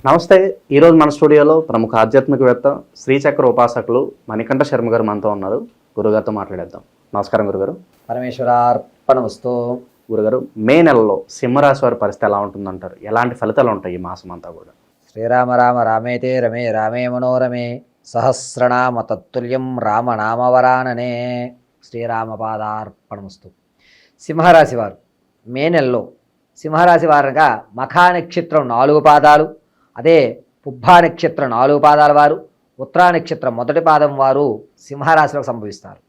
నమస్తే. ఈరోజు మన స్టూడియోలో ప్రముఖ ఆధ్యాత్మికవేత్త శ్రీచక్ర ఉపాసకులు మణికంఠ శర్మ గారు మనతో ఉన్నారు. గురుగారితో మాట్లాడేద్దాం. నమస్కారం గురుగారు. పరమేశ్వరార్పణమస్తు. గురుగారు, మే నెలలో సింహరాశి వారి పరిస్థితి ఎలా ఉంటుందంటారు? ఎలాంటి ఫలితాలు ఉంటాయి ఈ మాసం అంతా కూడా? శ్రీరామ రామ రామేతే రమే రామే మనోరమే సహస్రనామ తత్తుల్యం రామనామవరాననే. శ్రీరామపాదార్పణమస్తు. సింహరాశి వారు మే నెలలో సింహరాశి వారుగా మఖా నక్షత్రం 4 పాదాలు, అదే పుబ్బా నక్షత్రం 4 పాదాల వారు, ఉత్తరా నక్షత్రం మొదటి పాదం వారు సింహరాశిలోకి సంభవిస్తారు.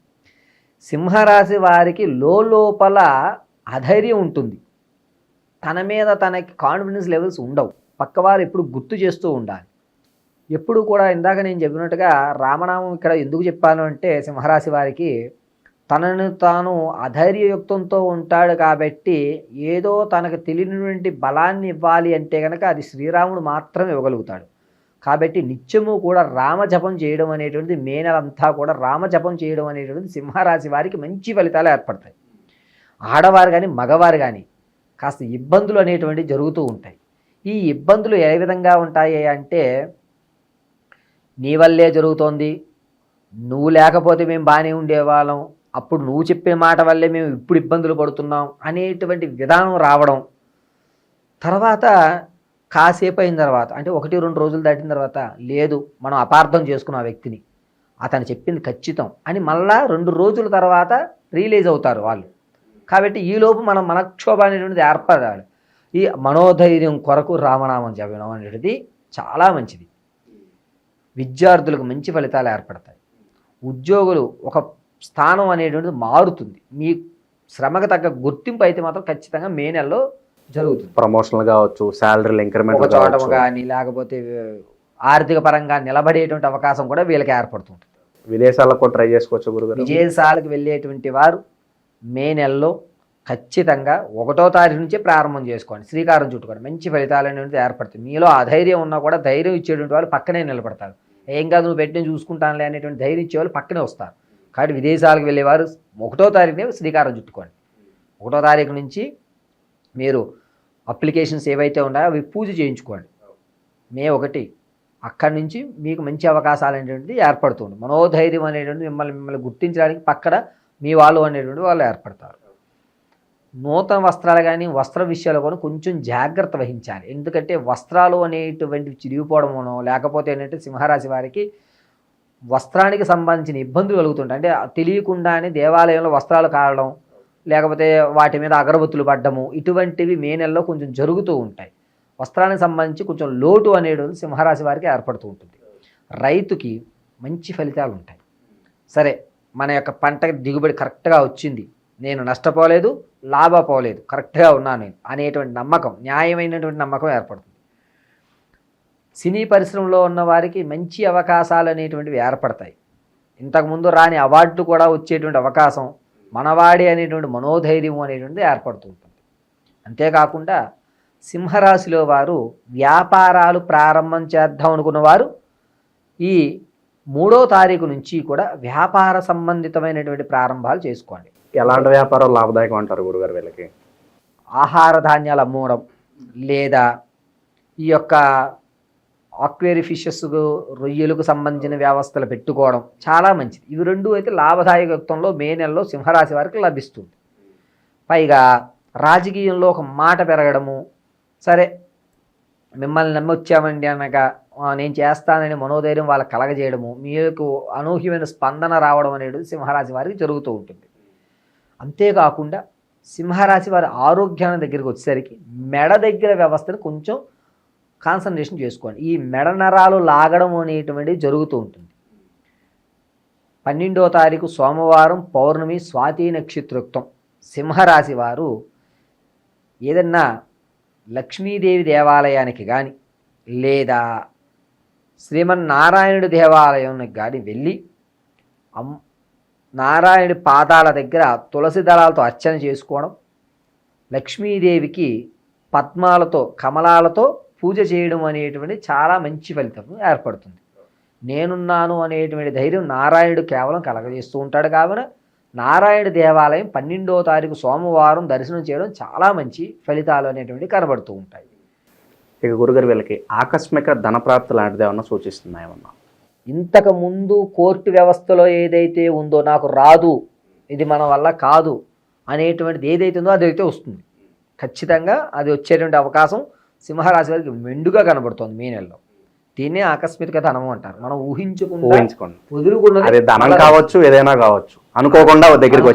సింహరాశి వారికి లోపల అధైర్యం ఉంటుంది. తన మీద తనకి కాన్ఫిడెన్స్ లెవెల్స్ ఉండవు. పక్కవారు ఎప్పుడు గుర్తు చేస్తూ ఉండాలి. ఎప్పుడు కూడా ఇందాక నేను చెప్పినట్టుగా రామనామం ఇక్కడ ఎందుకు చెప్పాను అంటే, సింహరాశి వారికి తనను తాను అధైర్యయుక్తంతో ఉంటాడు కాబట్టి ఏదో తనకు తెలియనటువంటి బలాన్ని ఇవ్వాలి అంటే కనుక అది శ్రీరాముడు మాత్రమే ఇవ్వగలుగుతాడు. కాబట్టి నిత్యము కూడా రామజపం చేయడం అనేటువంటిది, మే నెలంతా కూడా రామజపం చేయడం అనేటువంటిది సింహరాశి వారికి మంచి ఫలితాలు ఏర్పడతాయి. ఆడవారు కానీ మగవారు కానీ కాస్త ఇబ్బందులు అనేటువంటివి జరుగుతూ ఉంటాయి. ఈ ఇబ్బందులు ఏ విధంగా ఉంటాయి అంటే, నీ వల్లే జరుగుతోంది, నువ్వు లేకపోతే మేము బాగానే ఉండేవాళ్ళం, అప్పుడు నువ్వు చెప్పే మాట వల్లే మేము ఇప్పుడు ఇబ్బందులు పడుతున్నాం అనేటువంటి విధానం రావడం. తర్వాత కాసేపు అయిన తర్వాత, అంటే 1-2 రోజులు దాటిన తర్వాత, లేదు మనం అపార్థం చేసుకున్న ఆ వ్యక్తిని, అతను చెప్పింది ఖచ్చితం అని మళ్ళా 2 రోజుల తర్వాత రియలైజ్ అవుతారు వాళ్ళు. కాబట్టి ఈలోపు మనం మనక్షోభ అనేటువంటిది ఏర్పడాలి. ఈ మనోధైర్యం కొరకు రామనామం జపం అనేటిది చాలా మంచిది. విద్యార్థులకు మంచి ఫలితాలు ఏర్పడతాయి. ఉద్యోగులు ఒక స్థానం అనేటువంటిది మారుతుంది. మీ శ్రమకు తగ్గ గుర్తింపు అయితే మాత్రం ఖచ్చితంగా మే నెలలో జరుగుతుంది. ప్రమోషన్లు కావచ్చు, శాలరీలు ఇంక్రిమెంట్ ఒక చోట కానీ, లేకపోతే ఆర్థిక పరంగా నిలబడేటువంటి అవకాశం కూడా వీళ్ళకి ఏర్పడుతుంది. విదేశాలకు కూడా ట్రై చేసుకోవచ్చు గురుగారు. విదేశాలకు వెళ్ళేటువంటి వారు మే నెలలో ఖచ్చితంగా 1వ తారీఖు నుంచే ప్రారంభం చేసుకోండి. శ్రీకారం చుట్టుకోండి. మంచి ఫలితాలు అనేవి ఏర్పడుతుంది. మీలో అధైర్యం ఉన్నా కూడా ధైర్యం ఇచ్చేటువంటి వాళ్ళు పక్కనే నిలబడతారు. ఏం కాదు నువ్వు పెట్టిన చూసుకుంటానులే అనేటువంటి ధైర్యం ఇచ్చేవాళ్ళు పక్కనే వస్తారు. కాబట్టి విదేశాలకు వెళ్ళేవారు 1వ తారీఖునే శ్రీకారం చుట్టుకోండి. 1వ తారీఖు నుంచి మీరు అప్లికేషన్స్ ఏవైతే ఉన్నాయో అవి పూజ చేయించుకోండి. మే 1 అక్కడి నుంచి మీకు మంచి అవకాశాలు అనేటువంటిది ఏర్పడుతుంది. మనోధైర్యం అనేటువంటిది మిమ్మల్ని గుర్తించడానికి పక్కన మీ వాళ్ళు అనేటువంటి వాళ్ళు ఏర్పడతారు. నూతన వస్త్రాలు కానీ వస్త్ర విషయాలు కూడా కొంచెం జాగ్రత్త వహించాలి. ఎందుకంటే వస్త్రాలు అనేటువంటివి చిరిగిపోవడమనో, లేకపోతే ఏంటంటే సింహరాశి వారికి వస్త్రానికి సంబంధించిన ఇబ్బందులు కలుగుతుంటాయి. అంటే తెలియకుండానే దేవాలయంలో వస్త్రాలు కారడం, లేకపోతే వాటి మీద అగరబత్తులు పడ్డము, ఇటువంటివి మే నెలలో కొంచెం జరుగుతూ ఉంటాయి. వస్త్రానికి సంబంధించి కొంచెం లోటు అనేది సింహరాశి వారికి ఏర్పడుతూ ఉంటుంది. రైతుకి మంచి ఫలితాలు ఉంటాయి. సరే, మన యొక్క పంట దిగుబడి కరెక్ట్గా వచ్చింది, నేను నష్టపోలేదు, లాభపోలేదు, కరెక్ట్గా ఉన్నాను నేను అనేటువంటి నమ్మకం, న్యాయమైనటువంటి నమ్మకం ఏర్పడుతుంది. సినీ పరిశ్రమలో ఉన్న వారికి మంచి అవకాశాలు అనేటువంటివి ఏర్పడతాయి. ఇంతకుముందు రాని అవార్డులు కూడా వచ్చేటువంటి అవకాశం, మనవాడి అనేటువంటి మనోధైర్యం అనేటువంటిది ఏర్పడుతూ ఉంటుంది. అంతేకాకుండా సింహరాశిలో వారు వ్యాపారాలు ప్రారంభం చేద్దాం అనుకున్న వారు ఈ 3వ తారీఖు నుంచి కూడా వ్యాపార సంబంధితమైనటువంటి ప్రారంభాలు చేసుకోండి. ఎలాంటి వ్యాపారం లాభదాయకం అంటారు గురుగారు వీళ్ళకి? ఆహార ధాన్యాలు అమ్మడం, లేదా ఈ యొక్క ఆక్వేరి ఫిషెస్, రొయ్యలకు సంబంధించిన వ్యవస్థలు పెట్టుకోవడం చాలా మంచిది. ఇవి 2 అయితే లాభదాయకత్వంలో మే నెలలో సింహరాశి వారికి లభిస్తుంది. పైగా రాజకీయంలో ఒక మాట పెరగడము, సరే మిమ్మల్ని నమ్మొచ్చామండి అనగా నేను చేస్తానని మనోధైర్యం వాళ్ళకి కలగజేయడము, మీకు అనూహ్యమైన స్పందన రావడం అనేది సింహరాశి వారికి జరుగుతూ ఉంటుంది. అంతేకాకుండా సింహరాశి వారి ఆరోగ్యాన్ని దగ్గరికి వచ్చేసరికి మెడ దగ్గర వ్యవస్థను కొంచెం కాన్సన్ట్రేషన్ చేసుకోండి. ఈ మెడ నరాలు లాగడం అనేటువంటిది జరుగుతూ ఉంటుంది. 12వ తారీఖు సోమవారం, పౌర్ణమి, స్వాతి నక్షత్రోక్తం. సింహరాశి వారు ఏదన్నా లక్ష్మీదేవి దేవాలయానికి కానీ, లేదా శ్రీమన్నారాయణుడి దేవాలయానికి కానీ వెళ్ళి నారాయణుడి పాదాల దగ్గర తులసి దళాలతో అర్చన చేసుకోవడం, లక్ష్మీదేవికి పద్మాలతో, కమలాలతో పూజ చేయడం అనేటువంటి చాలా మంచి ఫలితం ఏర్పడుతుంది. నేనున్నాను అనేటువంటి ధైర్యం నారాయణుడు కేవలం కలగజేస్తూ ఉంటాడు. కావున నారాయణ దేవాలయం 12వ తారీఖు సోమవారం దర్శనం చేయడం చాలా మంచి ఫలితాలు అనేటువంటివి కనబడుతూ ఉంటాయి. ఇక గురుగారు వీళ్ళకి ఆకస్మిక ధనప్రాప్తి లాంటిది ఏమన్నా సూచిస్తున్నాయేమన్నా? ఇంతకు ముందు కోర్టు వ్యవస్థలో ఏదైతే ఉందో నాకు రాదు, ఇది మన వల్ల కాదు అనేటువంటిది ఏదైతే ఉందో అదైతే వస్తుంది. ఖచ్చితంగా అది వచ్చేటువంటి అవకాశం సింహరాశి వారికి మెండుగా కనబడుతుంది మే నెలలో. దీన్నే ఆకస్మిక ధనము అంటారు. మనం ఊహించుకోండి, వదులుకున్నది అది ధనం కావచ్చు, ఏదైనా కావచ్చు, అనుకోకుండా దగ్గరికి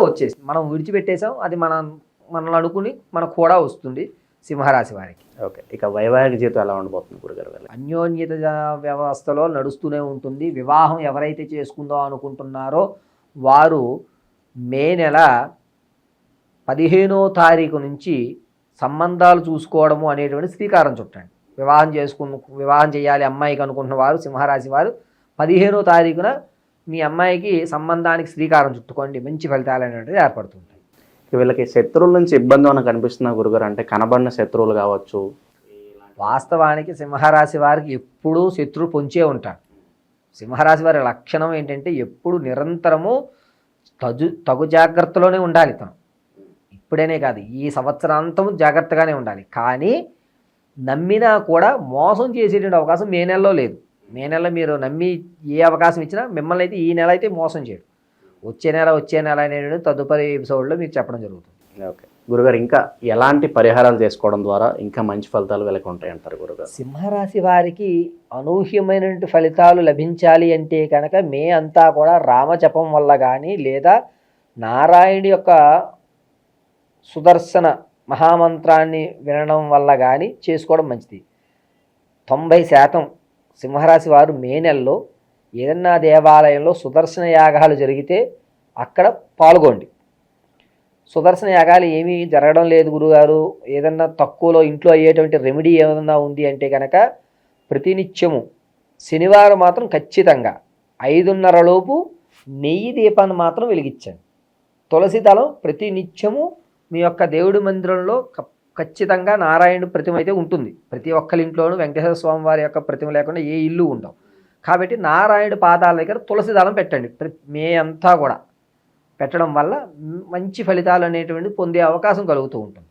వచ్చేసి మనం విడిచిపెట్టేసాం, అది మనల్ని అనుకుని మనకు కూడా వస్తుంది సింహరాశి వారికి. ఓకే, ఇక వైవాహిక జీవితం ఎలా ఉండబోతుంది గురుగారు? అన్యోన్యత వ్యవస్థలో నడుస్తూనే ఉంటుంది. వివాహం ఎవరైతే చేసుకుందాం అనుకుంటున్నారో వారు మే నెల 15వ తారీఖు నుంచి సంబంధాలు చూసుకోవడము అనేటువంటి శ్రీకారం చుట్టండి. వివాహం చేయాలి అమ్మాయికి అనుకుంటున్న వారు సింహరాశి వారు 15వ తారీఖున మీ అమ్మాయికి సంబంధానికి శ్రీకారం చుట్టుకోండి. మంచి ఫలితాలు అనేటువంటిది ఏర్పడుతుంటాయి. వీళ్ళకి శత్రువుల నుంచి ఇబ్బంది ఏమైనా కనిపిస్తున్నా గురుగారు? అంటే కనబడిన శత్రువులు కావచ్చు. వాస్తవానికి సింహరాశి వారికి ఎప్పుడూ శత్రువు పొంచే ఉంటాడు. సింహరాశి వారి లక్షణం ఏంటంటే ఎప్పుడు నిరంతరము తగు జాగ్రత్తలోనే ఉండాలి. తను ఇప్పుడేనే కాదు, ఈ సంవత్సరాంతం జాగ్రత్తగానే ఉండాలి. కానీ నమ్మినా కూడా మోసం చేసేటువంటి అవకాశం మే నెలలో లేదు. మే నెలలో మీరు నమ్మి ఏ అవకాశం ఇచ్చినా మిమ్మల్ని అయితే ఈ నెల అయితే మోసం చేయడు. వచ్చే నెల అనేది తదుపరి ఎపిసోడ్లో మీకు చెప్పడం జరుగుతుంది. ఓకే గురుగారు, ఇంకా ఎలాంటి పరిహారాలు చేసుకోవడం ద్వారా ఇంకా మంచి ఫలితాలు వీళ్ళకి ఉంటాయంటారు గురుగారు? సింహరాశి వారికి అనూహ్యమైనటువంటి ఫలితాలు లభించాలి అంటే కనుక మే అంతా కూడా రామజపం వల్ల కానీ లేదా నారాయణుడి యొక్క సుదర్శన మహామంత్రాన్ని వినడం వల్ల కానీ చేసుకోవడం మంచిది. 90% సింహరాశి వారు మే నెలలో ఏదన్నా దేవాలయంలో సుదర్శన యాగాలు జరిగితే అక్కడ పాల్గొండి. సుదర్శన యాగాలు ఏమీ జరగడం లేదు గురుగారు, ఏదన్నా తక్కువలో ఇంట్లో అయ్యేటువంటి రెమెడీ ఏదన్నా ఉంది అంటే కనుక ప్రతినిత్యము శనివారం మాత్రం ఖచ్చితంగా 5:30 లోపు నెయ్యి దీపాన్ని మాత్రం వెలిగించండి. తులసి దళం ప్రతినిత్యము మీ యొక్క దేవుడి మందిరంలో ఖచ్చితంగా నారాయణుడి ప్రతిమ అయితే ఉంటుంది. ప్రతి ఒక్కరి ఇంట్లోనూ వెంకటేశ్వర స్వామి వారి యొక్క ప్రతిమ లేకుండా ఏ ఇల్లు ఉండవు. కాబట్టి నారాయణుడి పాదాల దగ్గర తులసి దళం పెట్టండి. మే అంతా కూడా పెట్టడం వల్ల మంచి ఫలితాలు అనేటువంటి పొందే అవకాశం కలుగుతూ ఉంటుంది.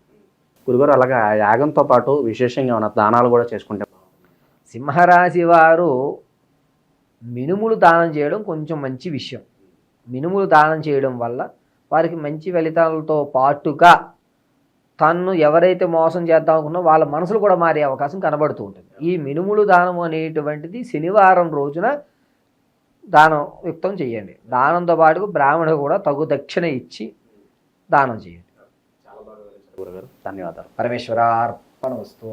గురుగారు, అలాగే ఆ యాగంతో పాటు విశేషంగా ఉన్న దానాలు కూడా చేసుకుంటే సింహరాశి వారు మినుములు దానం చేయడం కొంచెం మంచి విషయం. మినుములు దానం చేయడం వల్ల వారికి మంచి ఫలితాలతో పాటుగా తన్ను ఎవరైతే మోసం చేద్దాం అనుకున్నా వాళ్ళ మనసులు కూడా మారే అవకాశం కనబడుతూ ఉంటుంది. ఈ మినుములు దానం అనేటువంటిది శనివారం రోజున దానం యుక్తం చేయండి. దానంతో పాటు బ్రాహ్మణుడు కూడా తగు దక్షిణ ఇచ్చి దానం చేయండి. గురుగారు ధన్యవాదాలు. పరమేశ్వరార్పణమస్తు.